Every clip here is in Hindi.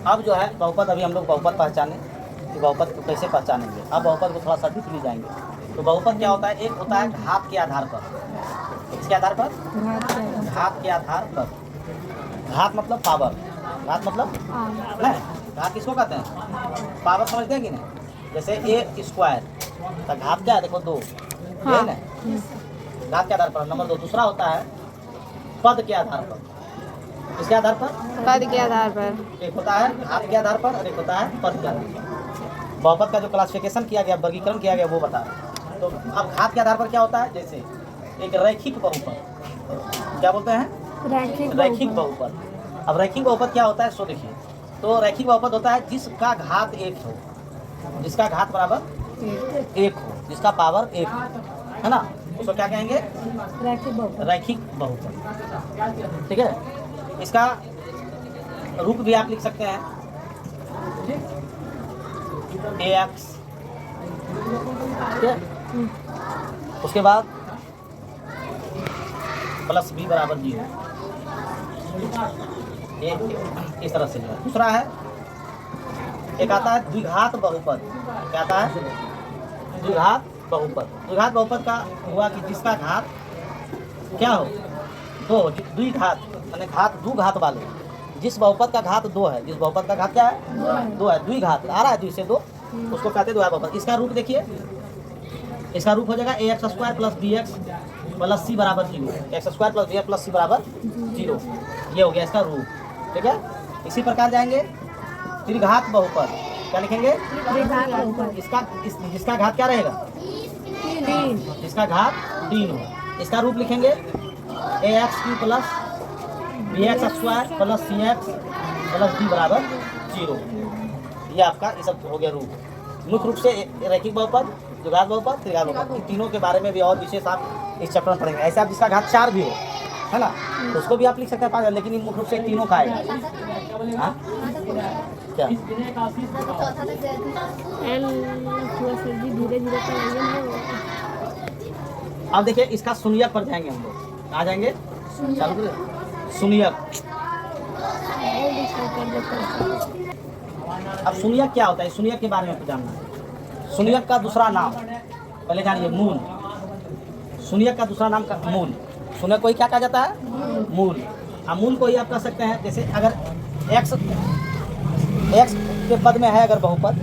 अब जो है बहुपद, अभी हम लोग बहुपद पहचाने कि बहुपद को कैसे पहचानेंगे। अब बहुपद को थोड़ा सा डीप भी जाएंगे। तो बहुपद क्या होता है? एक होता है घात के आधार पर। किसके आधार पर? घात के आधार पर। घात मतलब पावर, घात मतलब नहीं, घात किसको कहते हैं? पावर, समझते हैं कि नहीं? जैसे ए स्क्वायर का घात क्या है? देखो 2 है ना, घात के आधार पर। नंबर 2 दूसरा होता है पद के आधार पर। किसके आधार पर? पद के आधार पर। एक होता है घात के आधार पर और एक होता है पद के आधार पर। बहुपद का जो क्लासिफिकेशन किया गया, वर्गीकरण किया गया, वो बता रहे। तो अब घात के आधार पर क्या होता है? जैसे एक रैखिक बहुपद, क्या बोलते हैं? रैखिक बहुपद। अब रैखिक बहुपद क्या होता है सो देखिए। तो रैखिक बहुपद होता है जिसका घात 1 हो, जिसका घात बराबर 1 हो, जिसका पावर 1 है ना, उसको क्या कहेंगे? रैखिक बहुपद। ठीक है, इसका रूप भी आप लिख सकते हैं, ax, ठीक है, उसके बाद प्लस b बराबर 0, इस तरह से जो है। दूसरा है एक आता है द्विघात बहुपद। क्या आता है? द्विघात बहुपद। द्विघात बहुपद का हुआ कि जिसका घात क्या हो? 2, द्विघात माने घात 2 घात वाले। जिस बहुपद का घात 2 है, जिस बहुपद का घात क्या है? 2 है, द्विघात आ रहा है 2 से 2, उसको कहते हैं द्विघात बहुपद। इसका रूप देखिए, इसका रूप हो जाएगा ax square plus bx plus c बराबर 0। X square plus bx plus c बराबर 0, ये हो गया इसका रूप। ठीक है, इसी प्रकार जाएंगे त्रिघात बहुपद। क्या लिखेंगे? जिसका घात क्या रहेगा? 3, जिसका घात 3 हो। इसका रूप लिखेंगे ax³ plus bx square plus cx plus d बराबर 0। ये आपका ये सब हो गया रूप। मुख्य रूप से रैखिक बहुपद, द्विघात बहुपद, त्रिघात बहुपद, इन तीनों के बारे में भी और विशेष आप इस चैप्टर में पढ़ेंगे। ऐसे आप जिसका घात 4 भी हो, है ना, तो उसको भी आप लिख सकते हैं, लेकिन मुख्य रूप से तीनों का आएगा। हाँ क्या? अब देखिए इसका शून्यक पर जाएंगे हम लोग। कहाँ जाएंगे? चालू करें शून्यक। अब शून्यक क्या होता है? शून्यक के बारे में जानना है। शून्यक का दूसरा नाम पहले जानिए, मूल। शून्यक का दूसरा नाम का मूल। शून्यक को ही क्या कहा जाता है? मूल। अब मूल को ही आप कह सकते हैं, जैसे अगर x के पद में है अगर बहुपद,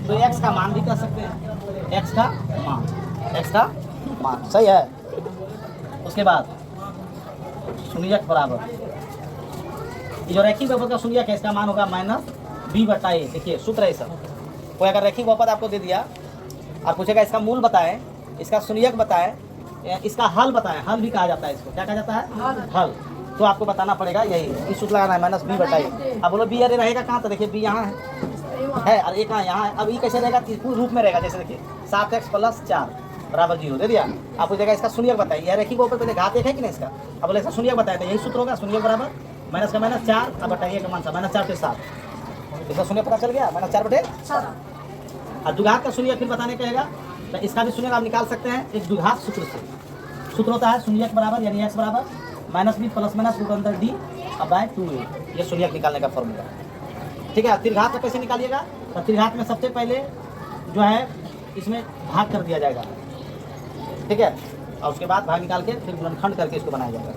तो x का मान भी कह सकते हैं। x का मान सही है। उसके बाद शून्यक बराबर, ये जो रैखिक बहुपद का शून्यक है, इसका मान होगा -b/a। देखिए सूत्र है सब। कोई अगर रैखिक बहुपद आपको दे दिया और पूछेगा इसका मूल बताएं, इसका शून्यक बताएं, इसका हल बताएं। हल भी कहा जाता है इसको। क्या कहा जाता है? हल। तो आपको बताना पड़ेगा यही, इस सूत्र लगाना है -b/a। अब बोलो b अरे रहेगा कहाँ? तो देखिए b यहाँ है और एक यहाँ है। अब ये कैसे रहेगा? रूप में रहेगा। जैसे देखिए 7x + 4 बराबर 0 दे दिया। आप पूछेगा इसका शून्यक बताइए। यह रैखिक बहुपद पहले घात 1 है कि नहीं इसका? अब बोले इसका शून्यक बताया, तो यही सूत्र होगा, शून्यक बराबर माइनस का -4 अब बटाइए का मान सा -4 से 7। इसका शून्यक पता चल गया, -4/7। और द्विघात का शून्यक फिर बताने कहेगा, तो इसका भी शून्यक आप निकाल सकते हैं एक द्विघात सूत्र से। सूत्र होता है शून्यक बराबर यानी x बराबर -b प्लस √d/2a। ये शून्यक निकालने का फॉर्मूला। ठीक है, त्रिघात का कैसे निकालिएगा? तो त्रिघात में सबसे पहले जो है इसमें भाग कर दिया जाएगा। ठीक है, और उसके बाद भाग निकाल के फिर गुणनखंड करके इसको बनाया जाएगा।